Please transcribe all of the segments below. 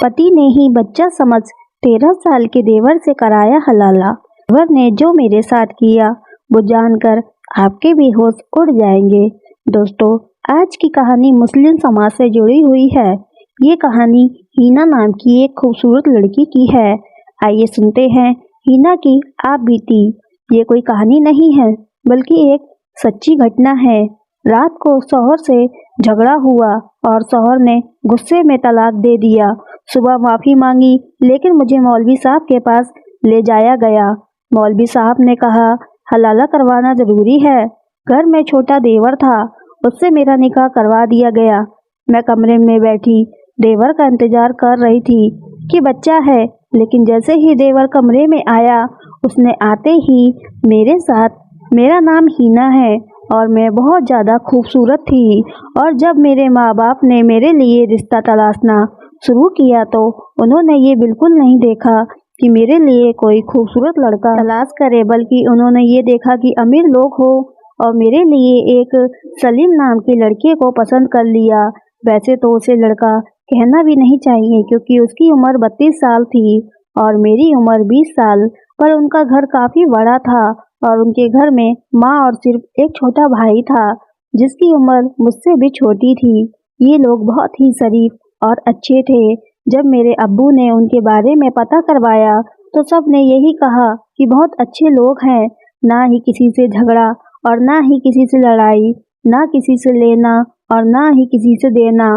पति ने ही बच्चा समझ 13 साल के देवर से कराया हलाला। देवर ने जो मेरे साथ किया वो जानकर आपके भी होश उड़ जाएंगे। दोस्तों, आज की कहानी मुस्लिम समाज से जुड़ी हुई है। ये कहानी हीना नाम की एक खूबसूरत लड़की की है। आइए सुनते हैं हीना की आप बीती। ये कोई कहानी नहीं है बल्कि एक सच्ची घटना है। रात को शौहर से झगड़ा हुआ और शौहर ने गुस्से में तलाक दे दिया। सुबह माफ़ी मांगी लेकिन मुझे मौलवी साहब के पास ले जाया गया। मौलवी साहब ने कहा हलाला करवाना ज़रूरी है। घर में छोटा देवर था, उससे मेरा निकाह करवा दिया गया। मैं कमरे में बैठी देवर का इंतज़ार कर रही थी कि बच्चा है, लेकिन जैसे ही देवर कमरे में आया उसने आते ही मेरे साथ मेरा नाम हीना है और मैं बहुत ज़्यादा खूबसूरत थी। और जब मेरे माँ बाप ने मेरे लिए रिश्ता तलाशना शुरू किया तो उन्होंने ये बिल्कुल नहीं देखा कि मेरे लिए कोई खूबसूरत लड़का तलाश करे, बल्कि उन्होंने ये देखा कि अमीर लोग हो और मेरे लिए एक सलीम नाम के लड़के को पसंद कर लिया। वैसे तो उसे लड़का कहना भी नहीं चाहिए क्योंकि उसकी उम्र 32 साल थी और मेरी उम्र 20 साल, पर उनका घर काफ़ी बड़ा था और उनके घर में माँ और सिर्फ एक छोटा भाई था जिसकी उम्र मुझसे भी छोटी थी। ये लोग बहुत ही शरीफ और अच्छे थे। जब मेरे अब्बू ने उनके बारे में पता करवाया तो सब ने यही कहा कि बहुत अच्छे लोग हैं, ना ही किसी से झगड़ा और ना ही किसी से लड़ाई, ना किसी से लेना और ना ही किसी से देना,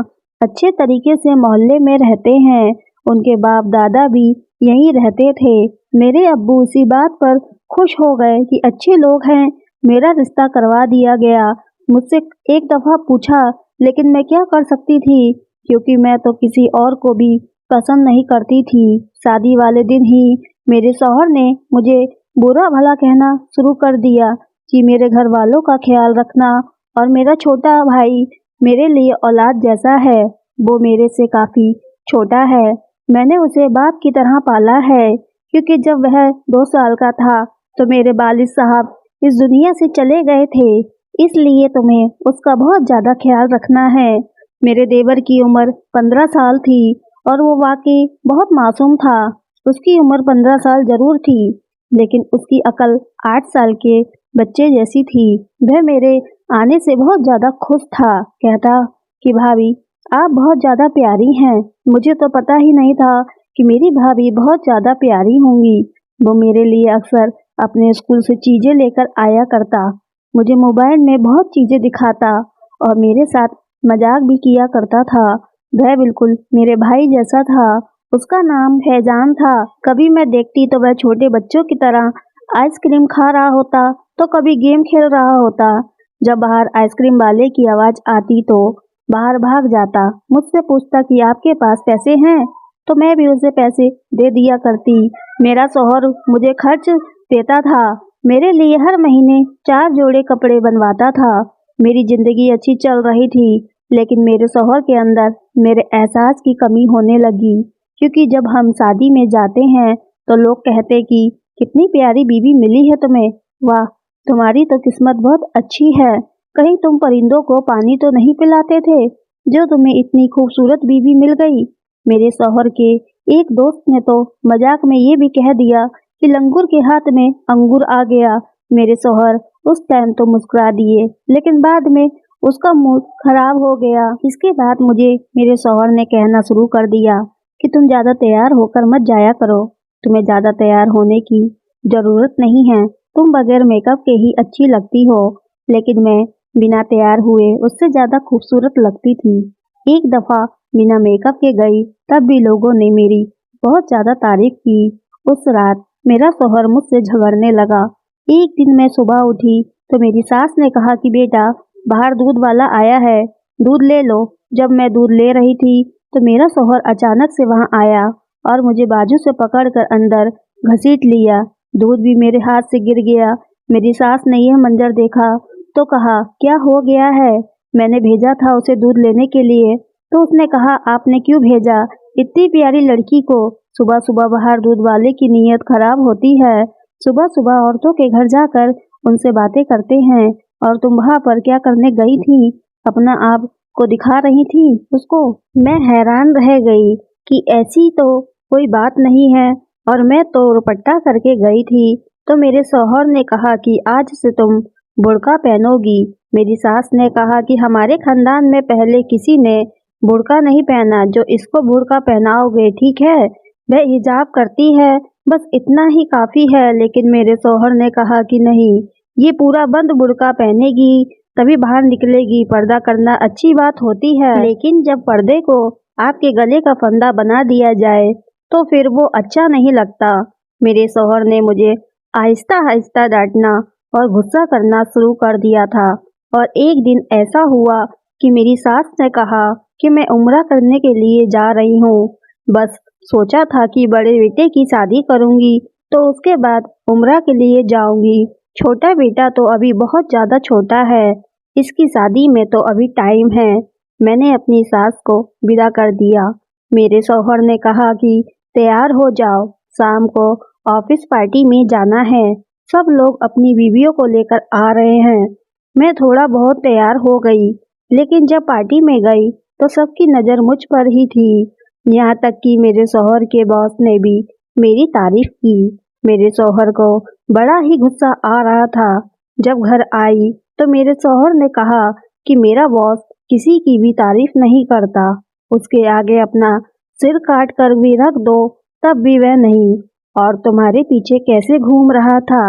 अच्छे तरीके से मोहल्ले में रहते हैं। उनके बाप दादा भी यहीं रहते थे। मेरे अब्बू इसी बात पर खुश हो गए कि अच्छे लोग हैं, मेरा रिश्ता करवा दिया गया। मुझसे एक दफ़ा पूछा लेकिन मैं क्या कर सकती थी क्योंकि मैं तो किसी और को भी पसंद नहीं करती थी। शादी वाले दिन ही मेरे शौहर ने मुझे बुरा भला कहना शुरू कर दिया कि मेरे घर वालों का ख्याल रखना और मेरा छोटा भाई मेरे लिए औलाद जैसा है। वो मेरे से काफ़ी छोटा है। मैंने उसे बाप की तरह पाला है क्योंकि जब वह 2 साल का था तो मेरे वालिद साहब इस दुनिया से चले गए थे, इसलिए तुम्हें उसका बहुत ज़्यादा ख्याल रखना है। मेरे देवर की उम्र 15 साल थी और वो वाकई बहुत मासूम था। उसकी उम्र 15 साल ज़रूर थी लेकिन उसकी अकल 8 साल के बच्चे जैसी थी। वह मेरे आने से बहुत ज़्यादा खुश था। कहता कि भाभी आप बहुत ज़्यादा प्यारी हैं। मुझे तो पता ही नहीं था कि मेरी भाभी बहुत ज़्यादा प्यारी होंगी। वो मेरे लिए अक्सर अपने स्कूल से चीज़ें लेकर आया करता, मुझे मोबाइल में बहुत चीज़ें दिखाता और मेरे साथ मजाक भी किया करता था। वह बिल्कुल मेरे भाई जैसा था। उसका नाम फैजान था। कभी मैं देखती तो वह छोटे बच्चों की तरह आइसक्रीम खा रहा होता तो कभी गेम खेल रहा होता। जब बाहर आइसक्रीम वाले की आवाज़ आती तो बाहर भाग जाता। मुझसे पूछता कि आपके पास पैसे हैं, तो मैं भी उसे पैसे दे दिया करती। मेरा शौहर मुझे खर्च देता था। मेरे लिए हर महीने 4 जोड़े कपड़े बनवाता था। मेरी ज़िंदगी अच्छी चल रही थी लेकिन मेरे शौहर के अंदर मेरे एहसास की कमी होने लगी क्योंकि जब हम शादी में जाते हैं तो लोग कहते कि कितनी प्यारी बीवी मिली है तुम्हें, वाह तुम्हारी तो किस्मत बहुत अच्छी है। कहीं तुम परिंदों को पानी तो नहीं पिलाते थे जो तुम्हें इतनी खूबसूरत बीवी मिल गई। मेरे शौहर के एक दोस्त ने तो मजाक में ये भी कह दिया कि लंगूर के हाथ में अंगूर आ गया। मेरे शौहर उस टाइम तो मुस्कुरा दिए लेकिन बाद में उसका मूड खराब हो गया। इसके बाद मुझे मेरे शौहर ने कहना शुरू कर दिया कि तुम ज़्यादा तैयार होकर मत जाया करो, तुम्हें ज़्यादा तैयार होने की ज़रूरत नहीं है, तुम बगैर मेकअप के ही अच्छी लगती हो। लेकिन मैं बिना तैयार हुए उससे ज़्यादा खूबसूरत लगती थी। एक दफ़ा बिना मेकअप के गई तब भी लोगों ने मेरी बहुत ज़्यादा तारीफ की। उस रात मेरा शौहर मुझसे झगड़ने लगा। एक दिन मैं सुबह उठी तो मेरी सास ने कहा कि बेटा बाहर दूध वाला आया है, दूध ले लो। जब मैं दूध ले रही थी तो मेरा शौहर अचानक से वहां आया और मुझे बाजू से पकड़कर अंदर घसीट लिया। दूध भी मेरे हाथ से गिर गया। मेरी सास ने यह मंजर देखा तो कहा क्या हो गया है। मैंने भेजा था उसे दूध लेने के लिए तो उसने कहा आपने क्यों भेजा, इतनी प्यारी लड़की को सुबह सुबह बाहर दूध वाले की नीयत खराब होती है। सुबह सुबह औरतों के घर जाकर उनसे बातें करते हैं और तुम वहाँ पर क्या करने गई थी, अपना आप को दिखा रही थी उसको। मैं हैरान रह गई। कि ऐसी तो कोई बात नहीं है, और मैं तो दुपट्टा करके गई थी तो मेरे शौहर ने कहा कि आज से तुम बुर्का पहनोगी। मेरी सास ने कहा कि हमारे खानदान में पहले किसी ने बुर्का नहीं पहना, जो इसको बुर्का पहनाओगे ठीक है। वह हिजाब करती है, बस इतना ही काफ़ी है। लेकिन मेरे शौहर ने कहा कि नहीं, ये पूरा बंद बुर्का पहनेगी तभी बाहर निकलेगी। पर्दा करना अच्छी बात होती है, लेकिन जब पर्दे को आपके गले का फंदा बना दिया जाए तो फिर वो अच्छा नहीं लगता। मेरे शौहर ने मुझे आहिस्ता आहिस्ता डांटना और गुस्सा करना शुरू कर दिया था। और एक दिन ऐसा हुआ कि मेरी सास ने कहा कि मैं उम्रा करने के लिए जा रही हूँ। बस सोचा था कि बड़े बेटे की शादी करूँगी तो उसके बाद उम्रा के लिए जाऊँगी। छोटा बेटा तो अभी बहुत ज़्यादा छोटा है, इसकी शादी में तो अभी टाइम है। मैंने अपनी सास को विदा कर दिया। मेरे शौहर ने कहा कि तैयार हो जाओ, शाम को ऑफिस पार्टी में जाना है। सब लोग अपनी बीवियों को लेकर आ रहे हैं। मैं थोड़ा बहुत तैयार हो गई, लेकिन जब पार्टी में गई तो सबकी नज़र मुझ पर ही थी। यहाँ तक कि मेरे शौहर के बॉस ने भी मेरी तारीफ की। मेरे शौहर को बड़ा ही गुस्सा आ रहा था। जब घर आई तो मेरे शौहर ने कहा कि मेरा बॉस किसी की भी तारीफ नहीं करता, उसके आगे अपना सिर काट कर भी रख दो तब भी वह नहीं। और तुम्हारे पीछे कैसे घूम रहा था,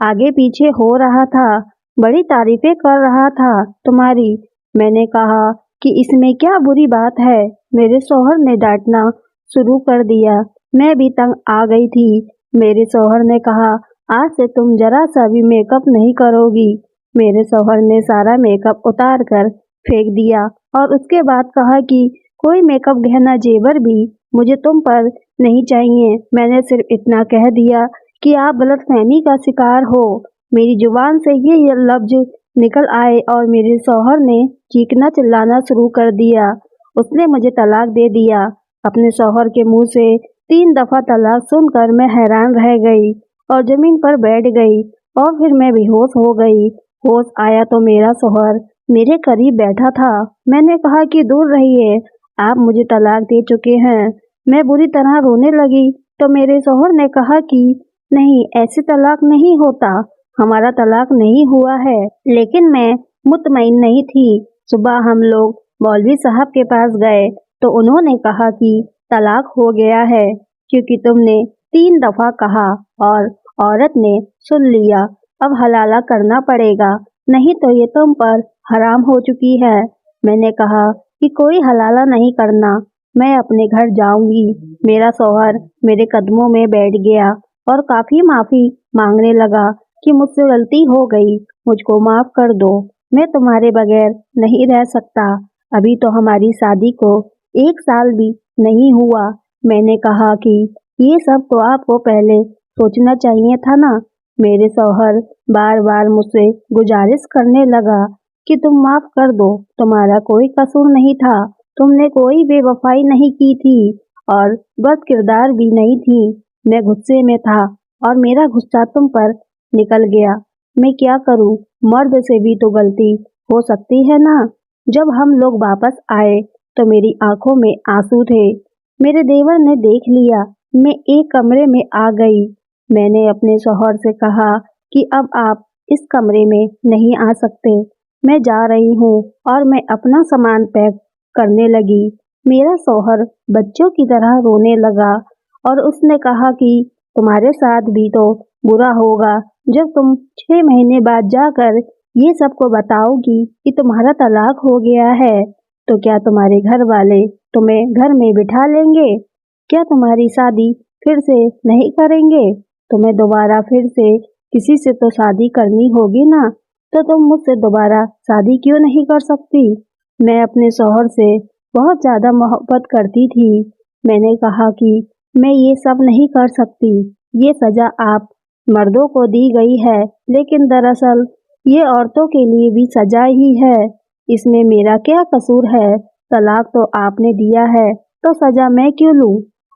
आगे पीछे हो रहा था, बड़ी तारीफें कर रहा था तुम्हारी। मैंने कहा कि इसमें क्या बुरी बात है। मेरे शौहर ने डांटना शुरू कर दिया। मैं भी तंग आ गई थी। मेरे शौहर ने कहा आज से तुम जरा सा भी मेकअप नहीं करोगी। मेरे शौहर ने सारा मेकअप उतार कर फेंक दिया और उसके बाद कहा कि कोई मेकअप गहना जेवर भी मुझे तुम पर नहीं चाहिए। मैंने सिर्फ इतना कह दिया कि आप गलतफहमी का शिकार हो। मेरी जुबान से ये लफ्ज निकल आए और मेरे शौहर ने चीखना चिल्लाना शुरू कर दिया। उसने मुझे तलाक दे दिया। अपने शौहर के मुंह से 3 दफा तलाक सुनकर मैं हैरान रह गई और जमीन पर बैठ गई और फिर मैं बेहोश हो गई। होश आया तो मेरा शौहर मेरे करीब बैठा था। मैंने कहा कि दूर रहिए, आप मुझे तलाक दे चुके हैं। मैं बुरी तरह रोने लगी तो मेरे शौहर ने कहा कि नहीं, ऐसे तलाक नहीं होता, हमारा तलाक नहीं हुआ है। लेकिन मैं मुतमईन नहीं थी। सुबह हम लोग मौलवी साहब के पास गए तो उन्होंने कहा कि तलाक हो गया है, क्योंकि तुमने 3 दफा कहा और औरत ने सुन लिया। अब हलाला करना पड़ेगा, नहीं तो ये तुम पर हराम हो चुकी है। मैंने कहा कि कोई हलाला नहीं करना, मैं अपने घर जाऊंगी। मेरा शौहर मेरे कदमों में बैठ गया और काफी माफी मांगने लगा कि मुझसे गलती हो गई, मुझको माफ कर दो, मैं तुम्हारे बगैर नहीं रह सकता। अभी तो हमारी शादी को 1 साल भी नहीं हुआ। मैंने कहा कि ये सब तो आपको पहले सोचना चाहिए था ना। मेरे शौहर बार बार मुझसे गुजारिश करने लगा कि तुम माफ कर दो, तुम्हारा कोई कसूर नहीं था, तुमने कोई बेवफाई नहीं की थी और बद किरदार भी नहीं थी। मैं गुस्से में था और मेरा गुस्सा तुम पर निकल गया। मैं क्या करूं, मर्द से भी तो गलती हो सकती है ना। जब हम लोग वापस आए तो मेरी आंखों में आंसू थे। मेरे देवर ने देख लिया। मैं एक कमरे में आ गई। मैंने अपने शौहर से कहा कि अब आप इस कमरे में नहीं आ सकते, मैं जा रही हूँ, और मैं अपना सामान पैक करने लगी। मेरा शौहर बच्चों की तरह रोने लगा और उसने कहा कि तुम्हारे साथ भी तो बुरा होगा जब तुम 6 महीने बाद जाकर ये सबको बताओगी कि तुम्हारा तलाक हो गया है। तो क्या तुम्हारे घर वाले तुम्हें घर में बिठा लेंगे? क्या तुम्हारी शादी फिर से नहीं करेंगे? तुम्हें दोबारा फिर से किसी से तो शादी करनी होगी ना, तो तुम मुझसे दोबारा शादी क्यों नहीं कर सकती? मैं अपने शौहर से बहुत ज़्यादा मोहब्बत करती थी। मैंने कहा कि मैं ये सब नहीं कर सकती, ये सज़ा आप मर्दों को दी गई है, लेकिन दरअसल ये औरतों के लिए भी सज़ा ही है। इसमें मेरा क्या कसूर है? तलाक तो आपने दिया है, तो सज़ा मैं क्यों लूँ?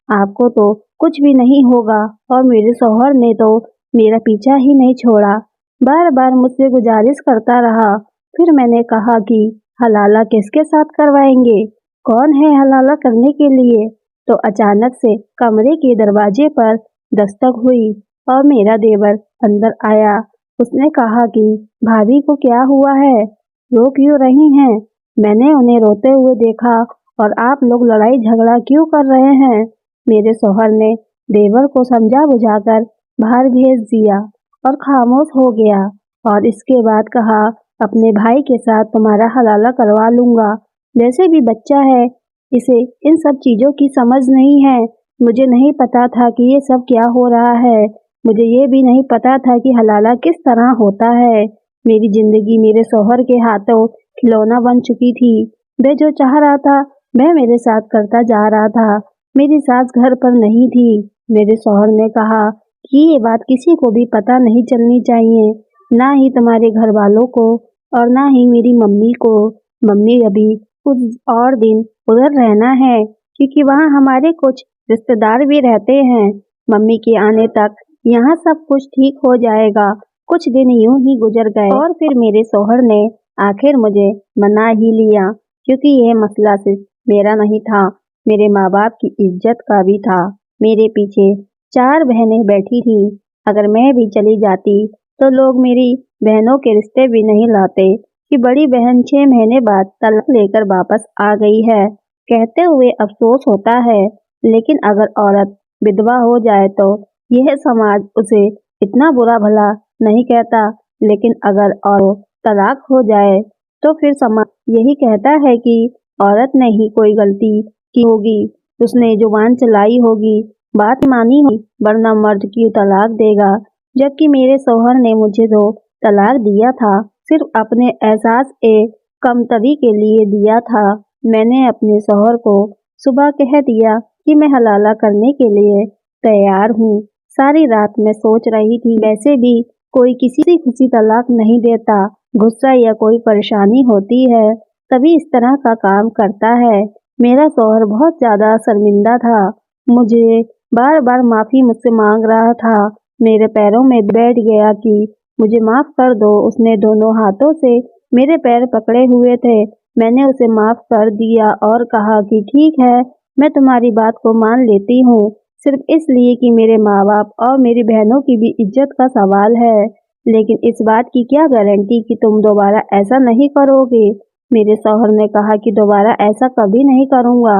आपको तो कुछ भी नहीं होगा। और मेरे शौहर ने तो मेरा पीछा ही नहीं छोड़ा, बार बार मुझसे गुजारिश करता रहा। फिर मैंने कहा कि हलाला किसके साथ करवाएंगे? कौन है हलाला करने के लिए? तो अचानक से कमरे के दरवाजे पर दस्तक हुई और मेरा देवर अंदर आया। उसने कहा कि भाभी को क्या हुआ है, रो क्यों रही हैं? मैंने उन्हें रोते हुए देखा और आप लोग लड़ाई झगड़ा क्यों कर रहे हैं? मेरे शौहर ने देवर को समझा बुझाकर बाहर भेज दिया और खामोश हो गया और इसके बाद कहा, अपने भाई के साथ तुम्हारा हलाला करवा लूंगा। वैसे भी बच्चा है, इसे इन सब चीजों की समझ नहीं है। मुझे नहीं पता था कि ये सब क्या हो रहा है। मुझे ये भी नहीं पता था कि हलाला किस तरह होता है। मेरी जिंदगी मेरे शौहर के हाथों खिलौना बन चुकी थी। वह जो चाह रहा था वह मेरे साथ करता जा रहा था। मेरी सास घर पर नहीं थी। मेरे शौहर ने कहा कि ये बात किसी को भी पता नहीं चलनी चाहिए, ना ही तुम्हारे घर वालों को और ना ही मेरी मम्मी को। मम्मी अभी कुछ और दिन उधर रहना है क्योंकि वहाँ हमारे कुछ रिश्तेदार भी रहते हैं। मम्मी के आने तक यहाँ सब कुछ ठीक हो जाएगा। कुछ दिन यूं ही गुजर गए और फिर मेरे शौहर ने आखिर मुझे मना ही लिया क्योंकि यह मसला सिर्फ मेरा नहीं था, मेरे माँ बाप की इज्जत का भी था। मेरे पीछे 4 बहनें बैठी थी। अगर मैं भी चली जाती तो लोग मेरी बहनों के रिश्ते भी नहीं लाते कि बड़ी बहन 6 महीने बाद तलाक लेकर वापस आ गई है। कहते हुए अफसोस होता है, लेकिन अगर औरत विधवा हो जाए तो यह समाज उसे इतना बुरा भला नहीं कहता, लेकिन अगर औरत तलाक हो जाए तो फिर समाज यही कहता है कि औरत ने ही कोई गलती की होगी, उसने जुबान चलाई होगी, बात मानी होगी, वरना मर्द क्यों तलाक देगा। जबकि मेरे शौहर ने मुझे तो तलाक दिया था, सिर्फ अपने एहसास ए कमतरी के लिए दिया था। मैंने अपने शौहर को सुबह कह दिया कि मैं हलाला करने के लिए तैयार हूँ। सारी रात मैं सोच रही थी, वैसे भी कोई किसी से खुशी तलाक नहीं देता। गुस्सा या कोई परेशानी होती है तभी इस तरह का काम करता है। मेरा शौहर बहुत ज्यादा शर्मिंदा था, मुझे बार बार माफी मुझसे मांग रहा था। मेरे पैरों में बैठ गया कि मुझे माफ कर दो। उसने दोनों हाथों से मेरे पैर पकड़े हुए थे। मैंने उसे माफ कर दिया और कहा कि ठीक है, मैं तुम्हारी बात को मान लेती हूँ, सिर्फ इसलिए कि मेरे माँ बाप और मेरी बहनों की भी इज्जत का सवाल है। लेकिन इस बात की क्या गारंटी कि तुम दोबारा ऐसा नहीं करोगे? मेरे शौहर ने कहा कि दोबारा ऐसा कभी नहीं करूँगा।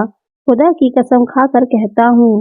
खुदा की कसम खाकर कहता हूँ।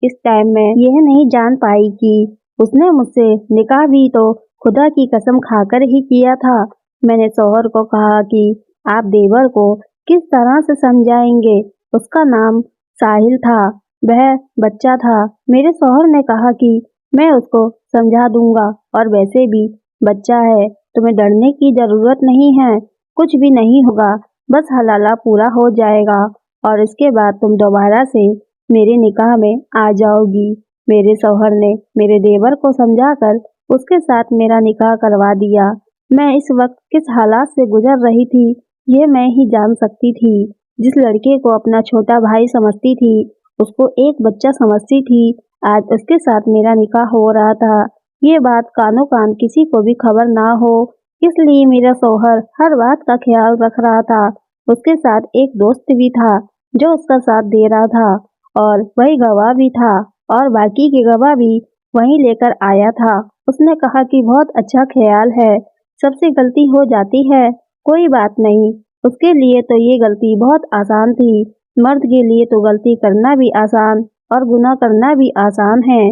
इस टाइम मैं यह नहीं जान पाई कि उसने मुझसे निकाह भी तो खुदा की कसम खाकर ही किया था। मैंने शौहर को कहा कि आप देवर को किस तरह से समझाएंगे? उसका नाम साहिल था, वह बच्चा था। मेरे शौहर ने कहा कि मैं उसको समझा दूंगा और वैसे भी बच्चा है, तुम्हें डरने की जरूरत नहीं है, कुछ भी नहीं होगा, बस हलाला पूरा हो जाएगा और इसके बाद तुम दोबारा से मेरे निकाह में आ जाओगी। मेरे शौहर ने मेरे देवर को समझाकर उसके साथ मेरा निकाह करवा दिया। मैं इस वक्त किस हालात से गुजर रही थी ये मैं ही जान सकती थी। जिस लड़के को अपना छोटा भाई समझती थी, उसको एक बच्चा समझती थी, आज उसके साथ मेरा निकाह हो रहा था। ये बात कानो कान किसी को भी खबर ना हो, इसलिए मेरा शौहर हर बात का ख्याल रख रहा था। उसके साथ एक दोस्त भी था जो उसका साथ दे रहा था और वही गवाह भी था और बाकी के गवाह भी वहीं लेकर आया था। उसने कहा कि बहुत अच्छा ख्याल है, सबसे गलती हो जाती है, कोई बात नहीं। उसके लिए तो ये गलती बहुत आसान थी। मर्द के लिए तो गलती करना भी आसान और गुनाह करना भी आसान है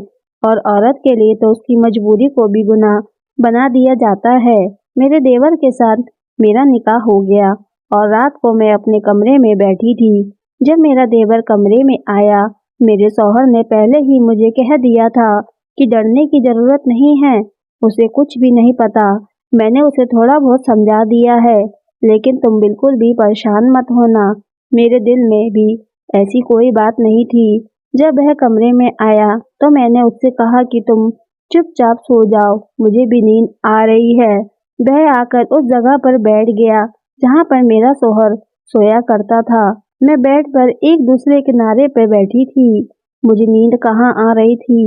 और औरत के लिए तो उसकी मजबूरी को भी गुनाह बना दिया जाता है। मेरे देवर के साथ मेरा निकाह हो गया और रात को मैं अपने कमरे में बैठी थी। जब मेरा देवर कमरे में आया, मेरे शौहर ने पहले ही मुझे कह दिया था कि डरने की जरूरत नहीं है, उसे कुछ भी नहीं पता। मैंने उसे थोड़ा बहुत समझा दिया है, लेकिन तुम बिल्कुल भी परेशान मत होना। मेरे दिल में भी ऐसी कोई बात नहीं थी। जब वह कमरे में आया तो मैंने उससे कहा कि तुम चुपचाप सो जाओ, मुझे भी नींद आ रही है। वह आकर उस जगह पर बैठ गया जहाँ पर मेरा शौहर सोया करता था। मैं बेड पर एक दूसरे किनारे पर बैठी थी। मुझे नींद कहाँ आ रही थी,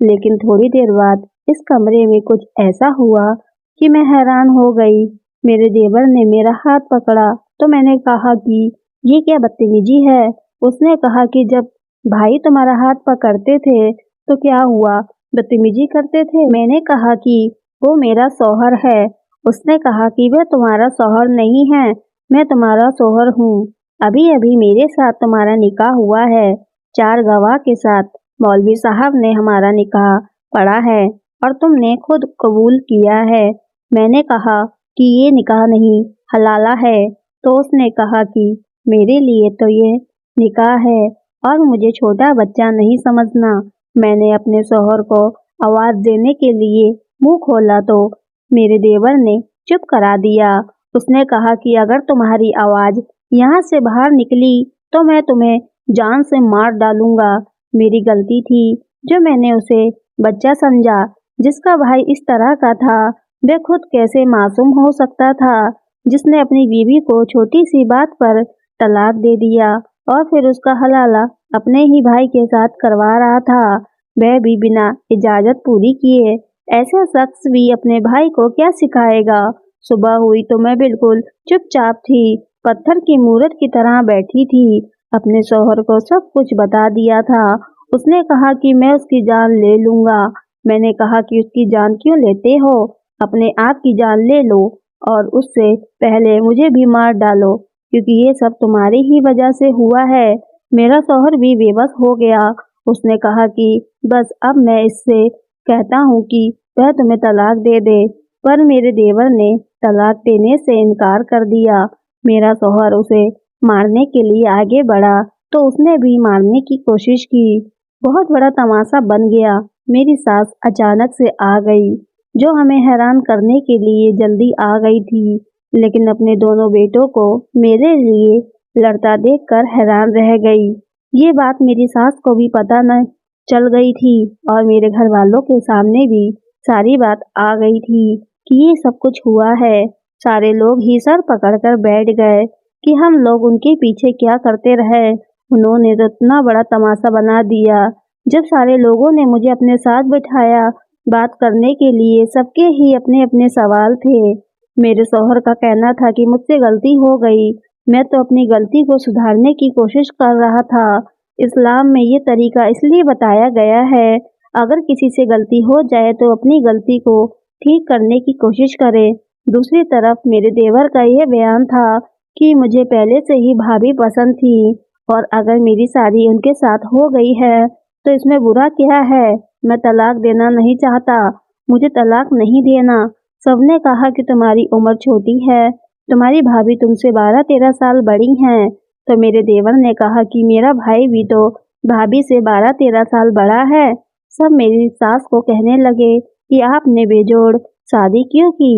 लेकिन थोड़ी देर बाद इस कमरे में कुछ ऐसा हुआ कि मैं हैरान हो गई। मेरे देवर ने मेरा हाथ पकड़ा तो मैंने कहा कि ये क्या बदतमीजी है। उसने कहा कि जब भाई तुम्हारा हाथ पकड़ते थे तो क्या हुआ, बदतमीजी करते थे। मैंने कहा कि वो मेरा शौहर है। उसने कहा कि वह तुम्हारा शौहर नहीं है, मैं तुम्हारा शौहर हूँ। अभी अभी मेरे साथ तुम्हारा निकाह हुआ है, 4 गवाह के साथ। मौलवी साहब ने हमारा निकाह पढ़ा है और तुमने खुद कबूल किया है। मैंने कहा कि ये निकाह नहीं, हलाला है। तो उसने कहा कि मेरे लिए तो ये निकाह है और मुझे छोटा बच्चा नहीं समझना। मैंने अपने शौहर को आवाज देने के लिए मुंह खोला तो मेरे देवर ने चुप करा दिया। उसने कहा कि अगर तुम्हारी आवाज यहाँ से बाहर निकली तो मैं तुम्हें जान से मार डालूंगा। मेरी गलती थी जो मैंने उसे बच्चा समझा। जिसका भाई इस तरह का था, वह खुद कैसे मासूम हो सकता था, जिसने अपनी बीवी को छोटी सी बात पर तलाक दे दिया और फिर उसका हलाला अपने ही भाई के साथ करवा रहा था, वह भी बिना इजाजत पूरी किए। ऐसा शख्स भी अपने भाई को क्या सिखाएगा। सुबह हुई तो मैं बिल्कुल चुपचाप थी, पत्थर की मूरत की तरह बैठी थी। अपने शौहर को सब कुछ बता दिया था। उसने कहा कि मैं उसकी जान ले लूंगा। मैंने कहा कि उसकी जान क्यों लेते हो, अपने आप की जान ले लो और उससे पहले मुझे भी मार डालो, क्योंकि ये सब तुम्हारी ही वजह से हुआ है। मेरा शौहर भी बेबस हो गया। उसने कहा कि बस अब मैं इससे कहता हूँ कि वह तुम्हें तलाक दे दे, पर मेरे देवर ने तलाक देने से इनकार कर दिया। मेरा शौहर उसे मारने के लिए आगे बढ़ा तो उसने भी मारने की कोशिश की। बहुत बड़ा तमाशा बन गया। मेरी सास अचानक से आ गई, जो हमें हैरान करने के लिए जल्दी आ गई थी, लेकिन अपने दोनों बेटों को मेरे लिए लड़ता देखकर हैरान रह गई। ये बात मेरी सास को भी पता न चल गई थी और मेरे घर वालों के सामने भी सारी बात आ गई थी कि ये सब कुछ हुआ है। सारे लोग ही सर पकड़कर बैठ गए कि हम लोग उनके पीछे क्या करते रहे। उन्होंने तो इतना बड़ा तमाशा बना दिया। जब सारे लोगों ने मुझे अपने साथ बिठाया बात करने के लिए, सबके ही अपने अपने सवाल थे। मेरे शौहर का कहना था कि मुझसे गलती हो गई, मैं तो अपनी गलती को सुधारने की कोशिश कर रहा था। इस्लाम में ये तरीका इसलिए बताया गया है, अगर किसी से गलती हो जाए तो अपनी गलती को ठीक करने की कोशिश करे। दूसरी तरफ मेरे देवर का यह बयान था कि मुझे पहले से ही भाभी पसंद थी और अगर मेरी शादी उनके साथ हो गई है तो इसमें बुरा क्या है। मैं तलाक देना नहीं चाहता, मुझे तलाक नहीं देना। सबने कहा कि तुम्हारी उम्र छोटी है, तुम्हारी भाभी तुमसे 12-13 साल बड़ी हैं। तो मेरे देवर ने कहा कि मेरा भाई भी तो भाभी से 12-13 साल बड़ा है। सब मेरी सास को कहने लगे कि आपने बेजोड़ शादी क्यों की,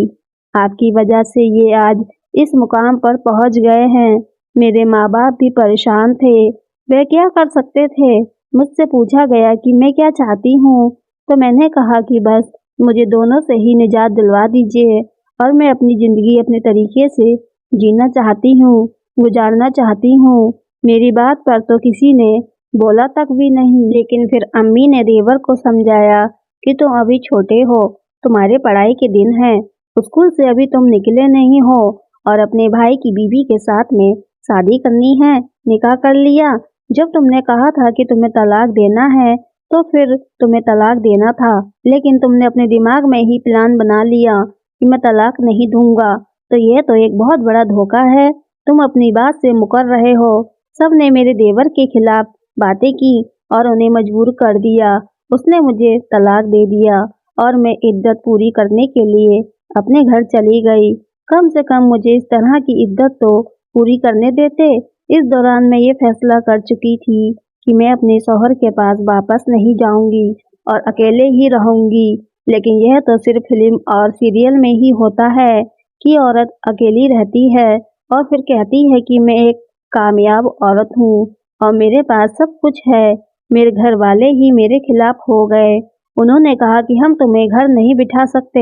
आपकी वजह से ये आज इस मुकाम पर पहुंच गए हैं। मेरे माँ बाप भी परेशान थे, वे क्या कर सकते थे। मुझसे पूछा गया कि मैं क्या चाहती हूँ, तो मैंने कहा कि बस मुझे दोनों से ही निजात दिलवा दीजिए और मैं अपनी ज़िंदगी अपने तरीके से जीना चाहती हूँ, गुजारना चाहती हूँ। मेरी बात पर तो किसी ने बोला तक भी नहीं, लेकिन फिर अम्मी ने देवर को समझाया कि तुम अभी छोटे हो, तुम्हारे पढ़ाई के दिन हैं, स्कूल से अभी तुम निकले नहीं हो और अपने भाई की बीवी के साथ में शादी करनी है, निकाह कर लिया। जब तुमने कहा था कि तुम्हें तलाक देना है तो फिर तुम्हें तलाक देना था, लेकिन तुमने अपने दिमाग में ही प्लान बना लिया कि मैं तलाक नहीं दूंगा, तो यह तो एक बहुत बड़ा धोखा है। तुम अपनी बात से मुकर रहे हो। सबने मेरे देवर के खिलाफ बातें की और उन्हें मजबूर कर दिया। उसने मुझे तलाक दे दिया और मैं इद्दत पूरी करने के लिए अपने घर चली गई। कम से कम मुझे इस तरह की इद्दत तो पूरी करने देते। इस दौरान मैं ये फैसला कर चुकी थी कि मैं अपने शौहर के पास वापस नहीं जाऊंगी और अकेले ही रहूंगी। लेकिन यह तो सिर्फ फिल्म और सीरियल में ही होता है कि औरत अकेली रहती है और फिर कहती है कि मैं एक कामयाब औरत हूँ और मेरे पास सब कुछ है। मेरे घर वाले ही मेरे खिलाफ हो गए। उन्होंने कहा कि हम तुम्हें घर नहीं बिठा सकते,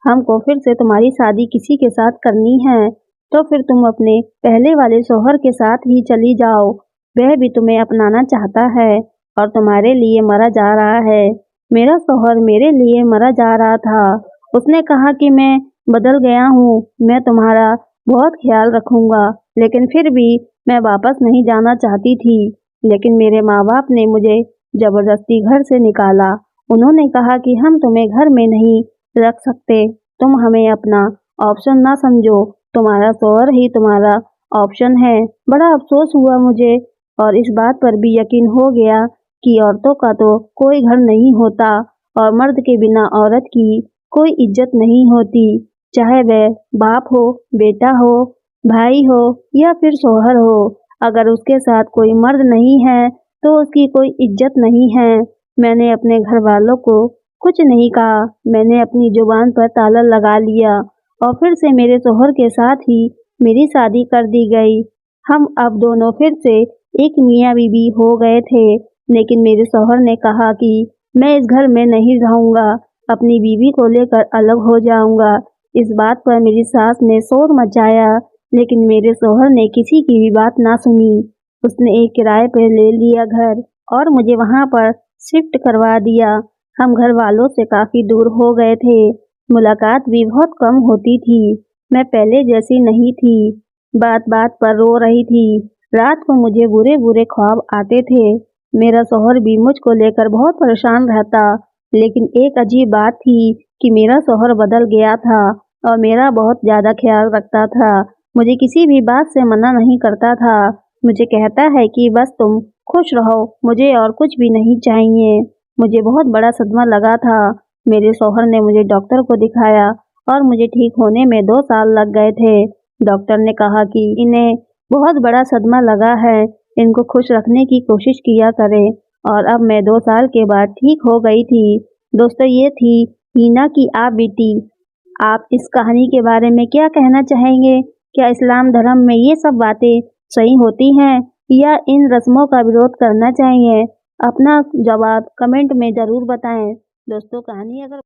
हमको फिर से तुम्हारी शादी किसी के साथ करनी है, तो फिर तुम अपने पहले वाले शौहर के साथ ही चली जाओ। वह भी तुम्हें अपनाना चाहता है और तुम्हारे लिए मरा जा रहा है। मेरा शौहर मेरे लिए मरा जा रहा था। उसने कहा कि मैं बदल गया हूँ, मैं तुम्हारा बहुत ख्याल रखूंगा, लेकिन फिर भी मैं वापस नहीं जाना चाहती थी। लेकिन मेरे माँ बाप ने मुझे जबरदस्ती घर से निकाला। उन्होंने कहा कि हम तुम्हें घर में नहीं रख सकते, तुम हमें अपना ऑप्शन ना समझो, तुम्हारा शौहर ही तुम्हारा ऑप्शन है। बड़ा अफसोस हुआ मुझे और इस बात पर भी यकीन हो गया कि औरतों का तो कोई घर नहीं होता और मर्द के बिना औरत की कोई इज्जत नहीं होती, चाहे वह बाप हो, बेटा हो, भाई हो या फिर शौहर हो। अगर उसके साथ कोई मर्द नहीं है तो उसकी कोई इज्जत नहीं है। मैंने अपने घर वालों को कुछ नहीं कहा, मैंने अपनी जुबान पर ताला लगा लिया और फिर से मेरे शौहर के साथ ही मेरी शादी कर दी गई। हम अब दोनों फिर से एक मियाँ बीवी हो गए थे, लेकिन मेरे शौहर ने कहा कि मैं इस घर में नहीं रहूँगा, अपनी बीवी को लेकर अलग हो जाऊँगा। इस बात पर मेरी सास ने शोर मचाया, लेकिन मेरे शौहर ने किसी की भी बात ना सुनी। उसने एक किराए पर ले लिया घर और मुझे वहाँ पर शिफ्ट करवा दिया। हम घर वालों से काफ़ी दूर हो गए थे, मुलाकात भी बहुत कम होती थी। मैं पहले जैसी नहीं थी, बात बात पर रो रही थी। रात को मुझे बुरे बुरे ख्वाब आते थे। मेरा शौहर भी मुझको लेकर बहुत परेशान रहता, लेकिन एक अजीब बात थी कि मेरा शौहर बदल गया था और मेरा बहुत ज़्यादा ख्याल रखता था। मुझे किसी भी बात से मना नहीं करता था। मुझे कहता है कि बस तुम खुश रहो, मुझे और कुछ भी नहीं चाहिए। मुझे बहुत बड़ा सदमा लगा था। मेरे शौहर ने मुझे डॉक्टर को दिखाया और मुझे ठीक होने में 2 साल लग गए थे। डॉक्टर ने कहा कि इन्हें बहुत बड़ा सदमा लगा है, इनको खुश रखने की कोशिश किया करें और अब मैं 2 साल के बाद ठीक हो गई थी। दोस्तों, ये थी हीना की आप बेटी। आप इस कहानी के बारे में क्या कहना चाहेंगे? क्या इस्लाम धर्म में ये सब बातें सही होती हैं या इन रस्मों का विरोध करना चाहिए? अपना जवाब कमेंट में ज़रूर बताएं। दोस्तों, कहानी अगर